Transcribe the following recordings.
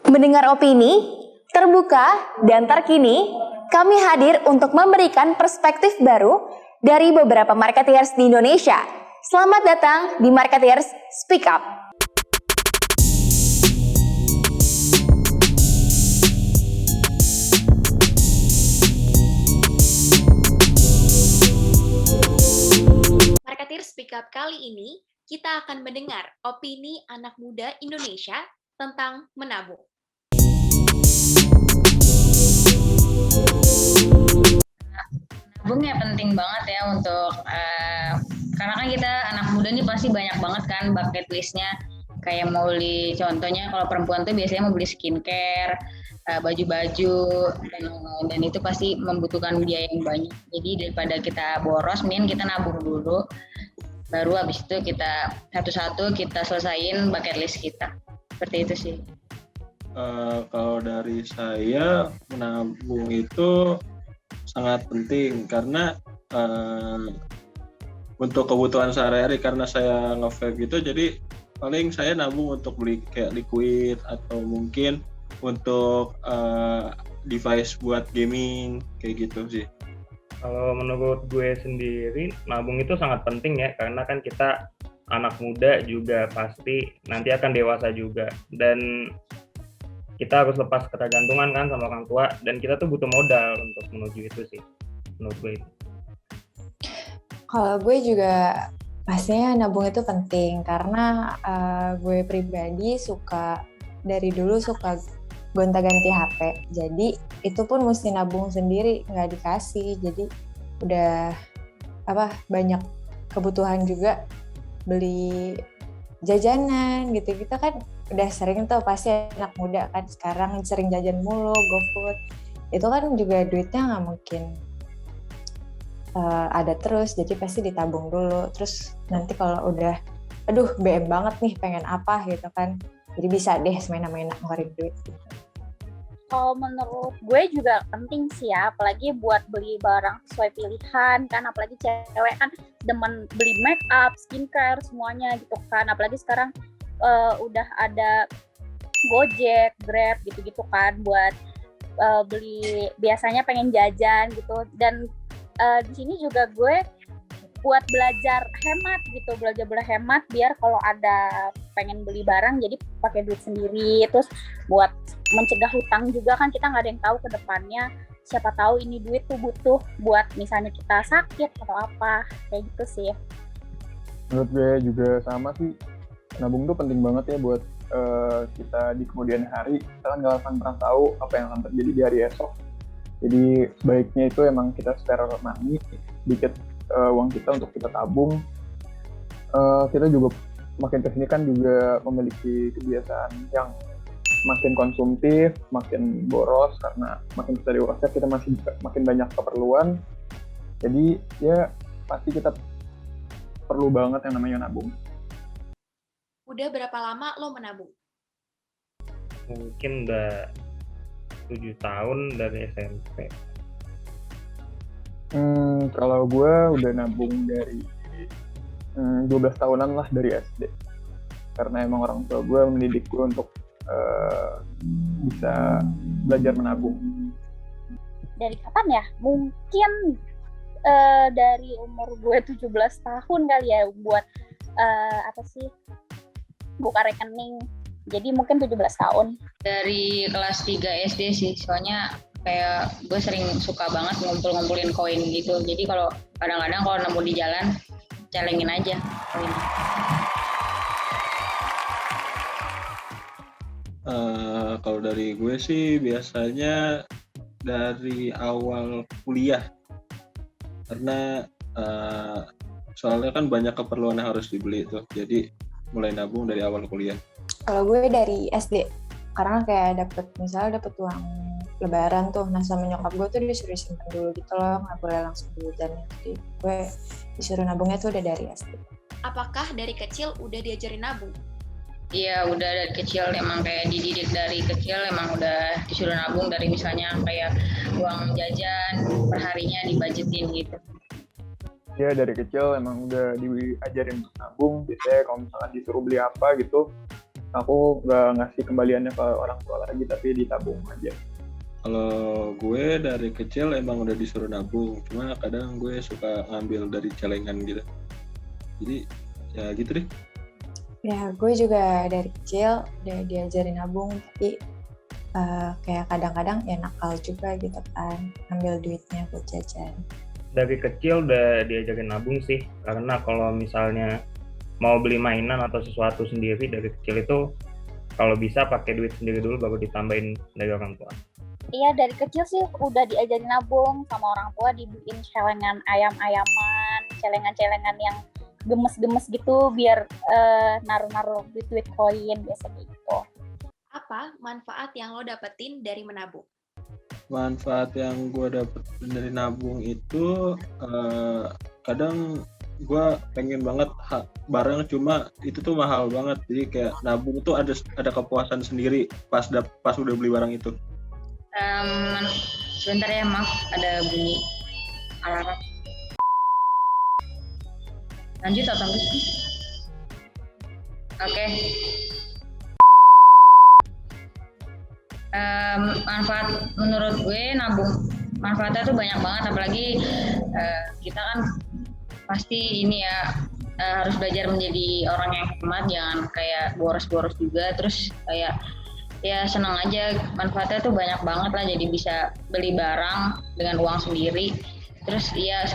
Mendengar opini, terbuka, dan terkini, kami hadir untuk memberikan perspektif baru dari beberapa marketeers di Indonesia. Selamat datang di Marketeers Speak Up. Marketeers Speak Up kali ini, kita akan mendengar opini anak muda Indonesia tentang menabung. Nabung ya penting banget ya untuk karena kan kita anak muda nih pasti banyak banget kan bucket listnya, kayak mau beli, contohnya kalau perempuan tuh biasanya mau beli skincare, baju-baju, dan itu pasti membutuhkan biaya yang banyak. Jadi daripada kita boros, mending kita nabung dulu, baru habis itu kita satu-satu kita selesain bucket list kita. Seperti itu sih. Kalau dari saya, menabung itu sangat penting karena untuk kebutuhan sehari-hari, karena saya nge-vape gitu, jadi paling saya nabung untuk beli kayak liquid atau mungkin untuk device buat gaming kayak gitu sih. Kalau menurut gue sendiri, nabung itu sangat penting ya, karena kan kita anak muda juga pasti nanti akan dewasa juga, dan kita harus lepas ketergantungan kan sama orang tua, dan kita tuh butuh modal untuk menuju itu sih, menurut gue. Kalau gue juga pastinya nabung itu penting, karena gue pribadi dari dulu suka gonta-ganti HP, jadi itu pun mesti nabung sendiri, nggak dikasih, jadi udah banyak kebutuhan juga, beli jajanan gitu, kita kan udah sering tuh, pasti anak muda kan sekarang sering jajan mulu, GoFood, itu kan juga duitnya nggak mungkin ada terus, jadi pasti ditabung dulu, terus nanti kalau udah BM banget nih pengen apa gitu kan, jadi bisa deh semena-mena ngeluarin duit gitu. Kalau menurut gue juga penting sih ya, apalagi buat beli barang sesuai pilihan kan, apalagi cewek kan demen beli make up, skincare, semuanya gitu kan, apalagi sekarang udah ada Gojek, Grab gitu-gitu kan buat beli, biasanya pengen jajan gitu, dan di sini juga gue buat belajar hemat gitu, belajar berhemat biar kalau ada pengen beli barang jadi pakai duit sendiri, terus buat mencegah hutang juga kan, kita nggak ada yang tahu ke depannya, siapa tahu ini duit tuh butuh buat misalnya kita sakit atau apa, kayak gitu sih. Menurut gue juga sama sih, nabung tuh penting banget ya buat kita di kemudian hari, kita kan nggak akan pernah tahu apa yang akan terjadi di hari esok, jadi baiknya itu emang kita spare money dikit uang kita untuk kita tabung. Kita juga makin kesini kan juga memiliki kebiasaan yang makin konsumtif, makin boros, karena makin kita dewasa kita masih makin banyak keperluan, jadi ya pasti kita perlu banget yang namanya nabung. Udah berapa lama lo menabung? Mungkin udah 7 tahun dari SMP. Kalau gue udah nabung dari 12 tahunan lah, dari SD. Karena emang orang tua gue mendidik gue untuk bisa belajar menabung. Dari kapan ya? Mungkin dari umur gue 17 tahun kali ya, buat buka rekening. Jadi mungkin 17 tahun. Dari kelas 3 SD sih, soalnya kayak gue sering suka banget ngumpulin koin gitu. Jadi kalau kadang-kadang kalau nemu di jalan, celengin aja koin. Kalau dari gue sih biasanya dari awal kuliah, karena soalnya kan banyak keperluan yang harus dibeli tuh, jadi mulai nabung dari awal kuliah. Kalau gue dari SD, karena kayak dapet uang lebaran tuh, nah sama nyokap gue tuh disuruh simpen dulu gitu loh, nggak boleh langsung jajan, jadi gue disuruh nabungnya tuh udah dari SD. Apakah dari kecil udah diajarin nabung? Iya, udah dari kecil emang kayak dididik dari kecil, emang udah disuruh nabung dari misalnya kayak uang jajan perharinya dibajetin gitu. Ya dari kecil emang udah diajarin untuk nabung, biasanya kalau misalnya disuruh beli apa gitu, aku nggak ngasih kembaliannya ke orang tua lagi, tapi ditabung aja. Kalau gue dari kecil emang udah disuruh nabung, cuma kadang gue suka ngambil dari celengan gitu. Jadi ya gitu deh. Ya, gue juga dari kecil udah diajarin nabung, tapi kayak kadang-kadang ya nakal juga gitu kan, ambil duitnya buat jajan. Dari kecil udah diajarin nabung sih, karena kalau misalnya mau beli mainan atau sesuatu sendiri dari kecil itu kalau bisa pakai duit sendiri dulu baru ditambahin dari orang tua. Iya, dari kecil sih udah diajarin nabung sama orang tua, dibeliin celengan ayam-ayaman, celengan-celengan yang gemes-gemes gitu biar naruh-naruh duit koin biasa gitu. Apa manfaat yang lo dapetin dari menabung? Manfaat yang gue dapet dari nabung itu kadang gue pengen banget barang, cuma itu tuh mahal banget, jadi kayak nabung tuh ada kepuasan sendiri pas udah beli barang itu. Sebentar ya, maaf ada bunyi alarm. Lanjut atau enggak sih? Oke. Manfaat menurut gue nabung, manfaatnya tuh banyak banget, apalagi kita kan pasti ini ya harus belajar menjadi orang yang hemat, jangan kayak boros-boros juga, terus kayak ya senang aja, manfaatnya tuh banyak banget lah, jadi bisa beli barang dengan uang sendiri. Terus iya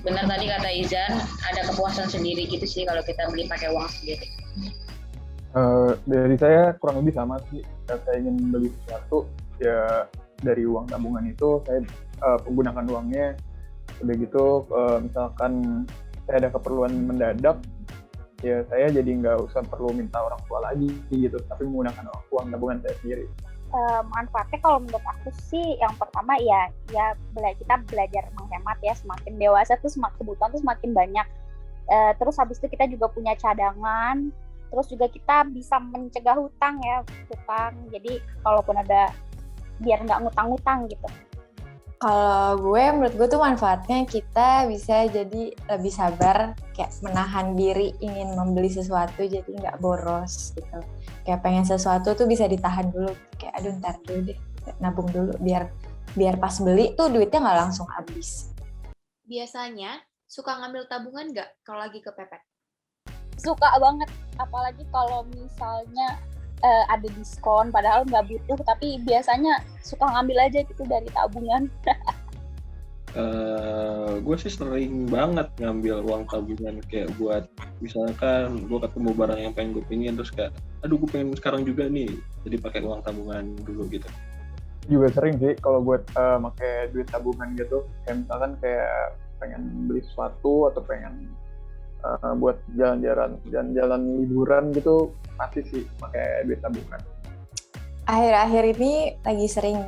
benar tadi kata Izan, ada kepuasan sendiri gitu sih kalau kita beli pakai uang sendiri. Dari saya kurang lebih sama sih. Saya ingin beli sesuatu ya dari uang tabungan itu saya menggunakan uangnya. Udah gitu misalkan saya ada keperluan mendadak, ya saya jadi nggak usah perlu minta orang tua lagi gitu, tapi menggunakan uang tabungan saya sendiri. Manfaatnya kalau menurut aku sih yang pertama ya kita belajar menghemat ya, semakin dewasa tuh kebutuhan tuh semakin banyak. Terus habis itu kita juga punya cadangan, terus juga kita bisa mencegah hutang. Jadi kalaupun ada biar nggak ngutang-ngutang gitu. Kalau menurut gue tuh manfaatnya kita bisa jadi lebih sabar, kayak menahan diri ingin membeli sesuatu jadi nggak boros gitu. Kayak pengen sesuatu tuh bisa ditahan dulu, kayak aduh ntar dulu deh, nabung dulu biar pas beli tuh duitnya nggak langsung habis. Biasanya suka ngambil tabungan nggak kalau lagi kepepet? Suka banget, apalagi kalau misalnya ada diskon padahal nggak butuh, tapi biasanya suka ngambil aja gitu dari tabungan. Gue sih sering banget ngambil uang tabungan kayak buat misalkan gue ketemu barang yang pengen gue pingin, terus kayak aduh gue pengen sekarang juga nih, jadi pakai uang tabungan dulu gitu. Juga sering sih kalau buat pakai duit tabungan gitu, kayak misalkan kayak pengen beli sesuatu atau pengen buat jalan-jalan liburan gitu, pasti sih pakai duit tabungan. Akhir-akhir ini lagi sering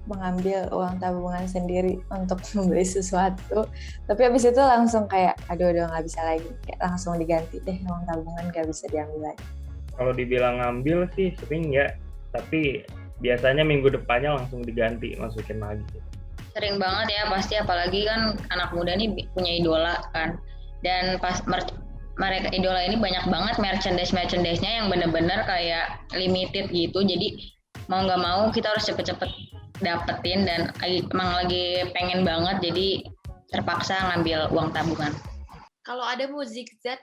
mengambil uang tabungan sendiri untuk membeli sesuatu, tapi abis itu langsung kayak aduh udah nggak bisa lagi, kayak langsung diganti deh, uang tabungan nggak bisa diambil lagi. Kalau dibilang ngambil sih sering ya, tapi biasanya minggu depannya langsung diganti, masukin lagi. Sering banget ya pasti, apalagi kan anak muda nih punya idola kan, dan pas mereka idola ini banyak banget merchandise-nya yang bener-bener kayak limited gitu, jadi mau nggak mau kita harus cepet-cepet dapetin, dan emang lagi pengen banget jadi terpaksa ngambil uang tabungan. Kalau ada mau zigzag,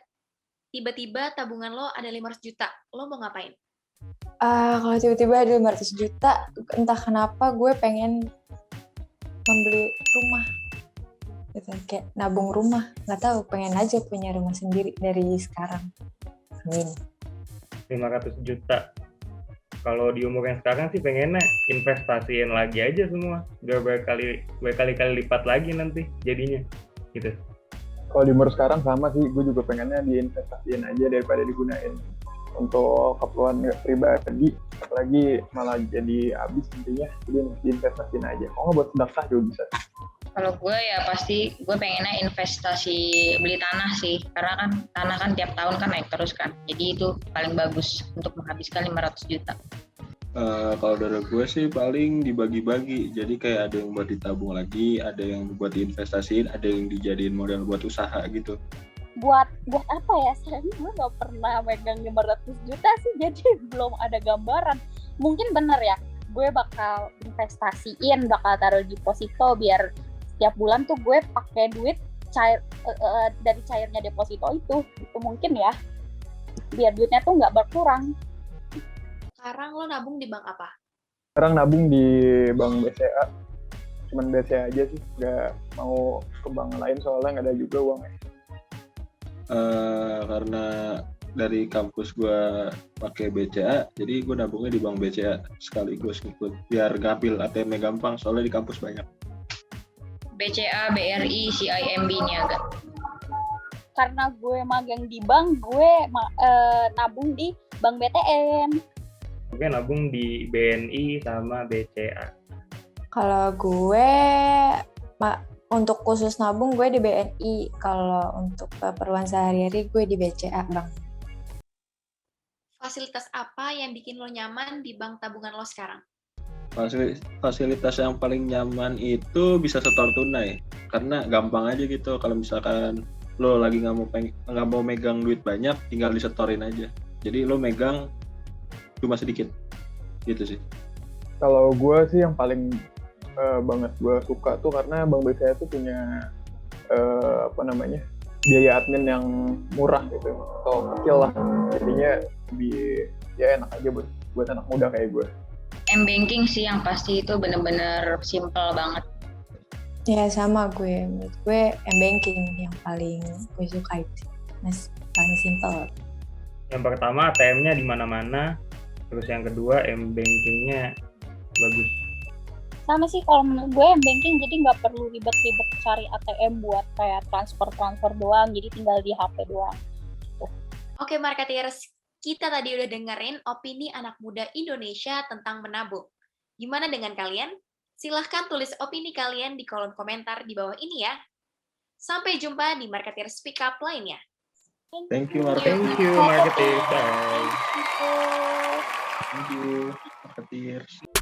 tiba-tiba tabungan lo ada 500 juta, lo mau ngapain? Kalau tiba-tiba ada 500 juta, entah kenapa gue pengen membeli rumah gitu, kayak nabung rumah, nggak tahu, pengen aja punya rumah sendiri dari sekarang. Amin. 500 juta. Kalau di umur yang sekarang sih pengennya investasiin lagi aja semua, biar berkali-kali lipat lagi nanti jadinya gitu. Kalau di umur sekarang sama sih, gue juga pengennya diinvestasiin aja daripada digunain untuk keperluan pribadi, apalagi malah jadi habis nantinya, jadi diinvestasiin aja. Kalau nggak buat sedekah juga bisa. Kalau gue ya pasti gue pengennya investasi beli tanah sih, karena kan tanah kan tiap tahun kan naik terus kan, jadi itu paling bagus untuk menghabiskan 500 juta. Kalau dari gue sih paling dibagi-bagi, jadi kayak ada yang buat ditabung lagi, ada yang buat diinvestasiin, ada yang dijadiin modal buat usaha gitu. buat apa ya, sayangnya gue nggak pernah megang 500 juta sih, jadi belum ada gambaran. Mungkin bener ya, gue bakal investasiin, bakal taruh di deposito biar setiap bulan tuh gue pakai duit cair dari cairnya deposito itu mungkin ya, biar duitnya tuh nggak berkurang. Sekarang lo nabung di bank apa? Sekarang nabung di bank BCA, cuman BCA aja sih, nggak mau ke bank lain soalnya nggak ada juga uangnya. Karena dari kampus gue pakai BCA, jadi gue nabungnya di bank BCA sekaligus ngikut biar ngambil ATM-nya gampang, soalnya di kampus banyak. BCA, BRI, CIMB Niaga. Karena gue magang di bank, gue nabung di bank BTN. Gue nabung di BNI sama BCA. Kalau gue untuk khusus nabung gue di BNI, kalau untuk keperluan sehari-hari gue di BCA, Bang. Fasilitas apa yang bikin lo nyaman di bank tabungan lo sekarang? Fasilitas yang paling nyaman itu bisa setor tunai, karena gampang aja gitu. Kalau misalkan lo lagi nggak mau megang duit banyak, tinggal disetorin aja. Jadi lo megang cuma sedikit, gitu sih. Kalau gue sih yang paling banget gue suka tuh karena Bank BCA tuh punya biaya admin yang murah gitu, atau kecil lah. Jadinya ya enak aja buat anak muda kayak gue. M-Banking sih yang pasti, itu bener-bener simple banget. Ya sama gue, menurut gue M-Banking yang paling gue suka itu, mas, paling simple. Yang pertama ATM-nya di mana-mana, terus yang kedua M-Banking-nya bagus. Sama sih kalau menurut gue M-Banking, jadi nggak perlu ribet-ribet cari ATM buat kayak transfer doang, jadi tinggal di HP doang. Oke, Marketeers, kita tadi udah dengerin opini anak muda Indonesia tentang menabung. Gimana dengan kalian? Silahkan tulis opini kalian di kolom komentar di bawah ini ya. Sampai jumpa di Marketeers Speak Up lainnya. Thank you, Thank you, marketing. Bye. Thank you. Thank you, marketeers.